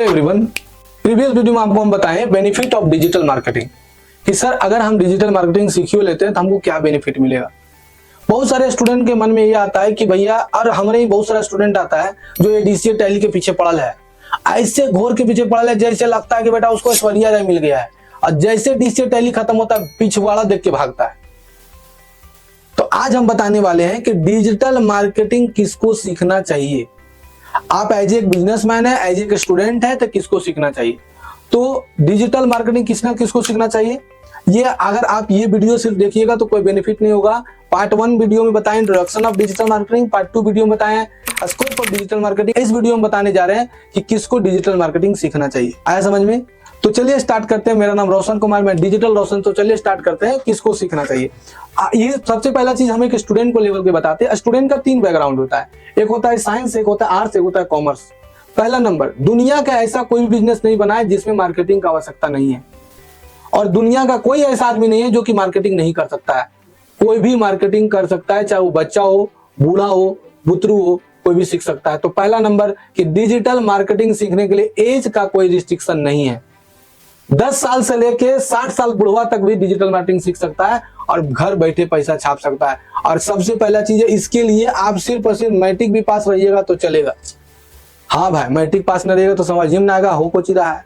Everyone, previous video में आपको हम बताएं बेनिफिट ऑफ डिजिटल मार्केटिंग कि सर अगर हम डिजिटल मार्केटिंग सीख लेते हैं तो हमको क्या बेनिफिट मिलेगा। बहुत सारे स्टूडेंट के मन में ये आता है कि भैया, और हमारे ही बहुत सारा स्टूडेंट आता है जो ये डीसीए टैली के पीछे पड़ल है, ऐसे घोर के पीछे पड़ल है जैसे लगता है कि बेटा उसको ऐश्वर्या राय मिल गया है, और जैसे डीसीए टैली खत्म होता है पिछवाड़ा देख के भागता है। तो आज हम बताने वाले हैं कि डिजिटल मार्केटिंग किसको सीखना चाहिए। आप एज एक बिजनेसमैन है, एज एक स्टूडेंट है, तो किसको सीखना चाहिए। तो डिजिटल मार्केटिंग किसको सीखना चाहिए, ये अगर आप ये वीडियो सिर्फ देखिएगा तो कोई बेनिफिट नहीं होगा। पार्ट 1 वीडियो में बताएं introduction of digital marketing, part 2 video में बताएं स्कोप ऑफ डिजिटल मार्केटिंग। इस वीडियो में बताने जा रहे हैं कि किसको डिजिटल मार्केटिंग सीखना चाहिए। आया समझ में? तो चलिए स्टार्ट करते हैं। मेरा नाम रोशन कुमार, मैं डिजिटल रोशन। तो चलिए स्टार्ट करते हैं किसको सीखना चाहिए। ये सबसे पहला चीज हम एक स्टूडेंट को लेवल के बताते हैं। स्टूडेंट का 3 बैकग्राउंड होता है, एक होता है साइंस, एक होता है आर्ट्स, एक होता है कॉमर्स। पहला नंबर, दुनिया का ऐसा कोई बिजनेस नहीं बना है जिसमें मार्केटिंग का आवश्यकता नहीं है, और दुनिया का कोई ऐसा आदमी नहीं है जो कि मार्केटिंग नहीं कर सकता है। कोई भी मार्केटिंग कर सकता है, चाहे वो बच्चा हो, बूढ़ा हो, बुतरू हो, कोई भी सीख सकता है। तो पहला नंबर कि डिजिटल मार्केटिंग सीखने के लिए एज का कोई रिस्ट्रिक्शन नहीं है। 10 साल से लेके 60 साल बुढ़वा तक भी डिजिटल मार्केटिंग सीख सकता है और घर बैठे पैसा छाप सकता है। और सबसे पहला चीज है, इसके लिए आप सिर्फ और सिर्फ मैट्रिक भी पास रहिएगा तो चलेगा। हाँ भाई, मैट्रिक पास न रहेगा तो समझ में ना आएगा, हो कुछ रहा है।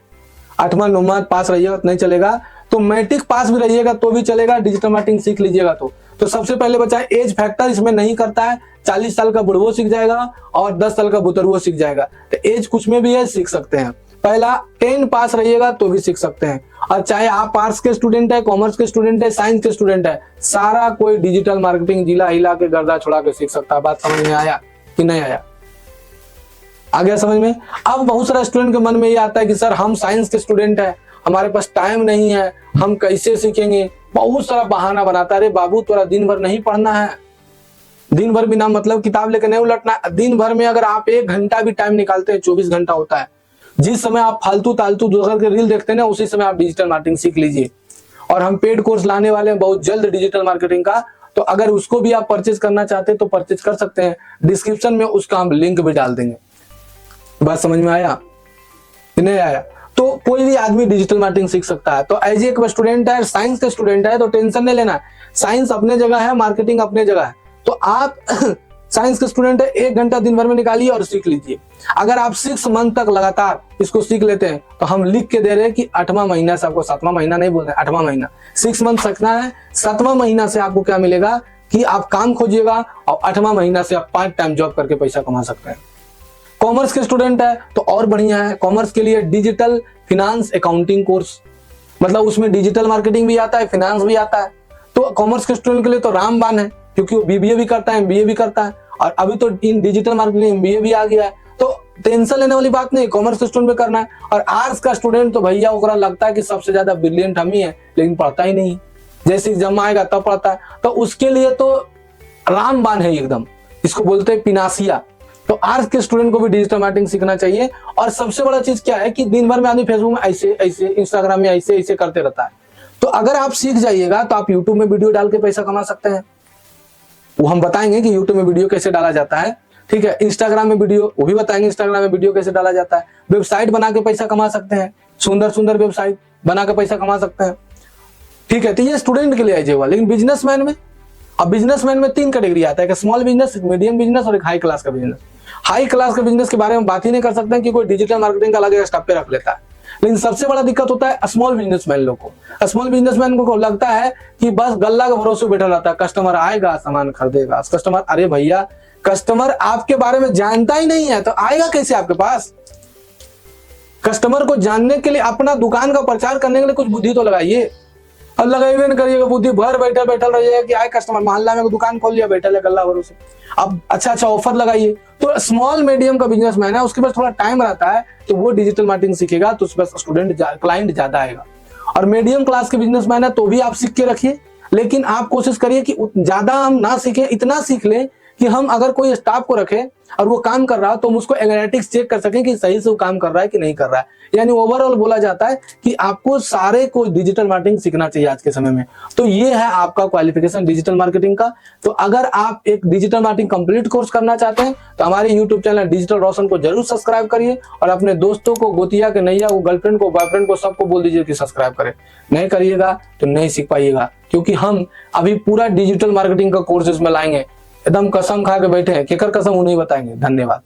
8वां 9वां पास रहिएगा तो नहीं चलेगा, तो मैट्रिक पास भी रहिएगा तो भी चलेगा, डिजिटल मार्केटिंग सीख लीजिएगा। तो सबसे पहले बच्चा एज फैक्टर इसमें नहीं करता है। 40 साल का बुढ़वो सीख जाएगा और 10 साल का बुतरुओ सीख जाएगा। तो एज कुछ में भी है, सीख सकते हैं। पहला 10 पास रहिएगा तो भी सीख सकते हैं। और चाहे आप आर्ट्स के स्टूडेंट है, कॉमर्स के स्टूडेंट है, साइंस के स्टूडेंट है, सारा कोई डिजिटल मार्केटिंग जिला हिला के गर्दा छुड़ा के सीख सकता है। बात समझ में आया कि नहीं आया? आ गया समझ में? अब बहुत सारा स्टूडेंट के मन में ये आता है कि सर हम साइंस के स्टूडेंट है, हमारे पास टाइम नहीं है, हम कैसे सीखेंगे। बहुत सारा बहाना बनाता है। अरे बाबू, तोरा दिन भर नहीं पढ़ना है, दिन भर बिना मतलब किताब लेकर नहीं उलटना। दिन भर में अगर आप 1 घंटा भी टाइम निकालते हैं, 24 घंटा होता है। जिस समय आप फालतू तालतू दूसरे के रील देखते हैं ना, उसी समय आप डिजिटल मार्केटिंग सीख लीजिए। और हम पेड कोर्स लाने वाले हैं बहुत जल्द डिजिटल मार्केटिंग का, तो अगर उसको भी आप परचेज करना चाहते हैं तो परचेज कर सकते हैं। डिस्क्रिप्शन में उसका हम लिंक भी डाल देंगे। बात समझ में आया कि नहीं आया? तो कोई भी आदमी डिजिटल मार्केटिंग सीख सकता है। तो एज एक स्टूडेंट है, साइंस का स्टूडेंट है, तो टेंशन नहीं लेना है। साइंस अपने जगह है, मार्केटिंग अपने जगह है। तो आप साइंस के स्टूडेंट है, 1 घंटा दिन भर में निकालिए और सीख लीजिए। अगर आप 6 मंथ तक लगातार इसको सीख लेते हैं तो हम लिख के दे रहे हैं कि 8वां महीना से आपको, 7वां महीना नहीं बोल रहे, 8वां महीना, 6 मंथ सीखना है। 7वां महीना से आपको क्या मिलेगा कि आप काम खोजिएगा और 8वां महीना से आप पार्ट टाइम जॉब करके पैसा कमा सकते हैं। कॉमर्स के स्टूडेंट है तो और बढ़िया है। कॉमर्स के लिए डिजिटल फिनांस अकाउंटिंग कोर्स, मतलब उसमें डिजिटल मार्केटिंग भी आता है, फिनांस भी आता है। तो कॉमर्स के स्टूडेंट के लिए तो रामबाण है, क्योंकि वो बीबीए भी करता है, एमबीए भी करता है, और अभी तो इन डिजिटल मार्केटिंग एमबीए भी आ गया है। तो टेंशन लेने वाली बात नहीं, कॉमर्स के स्टूडेंट में करना है। और आर्ट्स का स्टूडेंट तो भैया ओकरा लगता है कि सबसे ज्यादा ब्रिलियंट हम ही है, लेकिन पढ़ता ही नहीं, जैसे एग्जाम आएगा तब पढ़ता है। तो उसके लिए तो रामबाण है एकदम, इसको बोलते हैं पिनासिया। तो आर्ट्स के स्टूडेंट को भी डिजिटल मार्केटिंग सीखना चाहिए। और सबसे बड़ा चीज क्या है कि दिन भर में आदमी फेसबुक में ऐसे ऐसे, इंस्टाग्राम में ऐसे ऐसे करते रहता है। तो अगर आप सीख जाइएगा तो आप यूट्यूब में वीडियो डाल के पैसा कमा सकते हैं। वो हम बताएंगे कि यूट्यूब में वीडियो कैसे डाला जाता है, ठीक है। इंस्टाग्राम में वीडियो, वो भी बताएंगे इंस्टाग्राम में वीडियो कैसे डाला जाता है। वेबसाइट बना के पैसा कमा सकते हैं, सुंदर सुंदर वेबसाइट बना के पैसा कमा सकते हैं, ठीक है। तो ये स्टूडेंट के लिए आइए हुआ। लेकिन बिजनेसमैन में, अब बिजनेसमैन में 3 कैटेगरी आता है, एक स्मॉल बिजनेस, एक मीडियम बिजनेस और एक हाई क्लास का बिजनेस। हाई क्लास के बिजनेस के बारे में बात ही नहीं कर सकते हैं कि कोई डिजिटल मार्केटिंग का अलग स्टाफ पे रख लेता है। लेकिन सबसे बड़ा दिक्कत होता है स्मॉल बिजनेसमैन लोग को। स्मॉल बिजनेसमैन को लगता है कि बस गल्ला के भरोसे बैठा रहता है, कस्टमर आएगा सामान खरीदेगा। कस्टमर, अरे भैया, कस्टमर आपके बारे में जानता ही नहीं है तो आएगा कैसे आपके पास? कस्टमर को जानने के लिए, अपना दुकान का प्रचार करने के लिए कुछ बुद्धि तो लगाइए। और लगाइए न करिएगा बुद्धि, भर बैठल बैठल रहिएगा कि आए कस्टमर, मोहल्ला में दुकान खोल लिया, बैठल है गल्ला भरोसे। अब अच्छा ऑफर लगाइए। तो स्मॉल मीडियम का बिजनेसमैन है, उसके पास थोड़ा टाइम रहता है तो वो डिजिटल मार्केटिंग सीखेगा तो उसके पास स्टूडेंट क्लाइंट ज्यादा आएगा। और मीडियम क्लास के बिजनेसमैन है तो भी आप सीख के रखिए, लेकिन आप कोशिश करिए कि ज्यादा हम ना सीखें, इतना सीख लें कि हम अगर कोई स्टाफ को रखें और वो काम कर रहा है तो हम उसको एनालिटिक्स चेक कर सकें कि सही से वो काम कर रहा है कि नहीं कर रहा है। यानी ओवरऑल बोला जाता है कि आपको सारे को डिजिटल मार्केटिंग सीखना चाहिए आज के समय में। तो ये है आपका क्वालिफिकेशन डिजिटल मार्केटिंग का। तो अगर आप एक डिजिटल मार्केटिंग कंप्लीट कोर्स करना चाहते हैं तो हमारे यूट्यूब चैनल डिजिटल रोशन को जरूर सब्सक्राइब करिए और अपने दोस्तों को, गोतिया के नैया को, गर्लफ्रेंड को, बॉयफ्रेंड को, सबको बोल दीजिए कि सब्सक्राइब करें। नहीं करिएगा तो नहीं सीख पाइएगा, क्योंकि हम अभी पूरा डिजिटल मार्केटिंग का कोर्स इसमें लाएंगे। एकदम कसम खा के बैठे हैं, केकर कसम वो नहीं बताएंगे। धन्यवाद।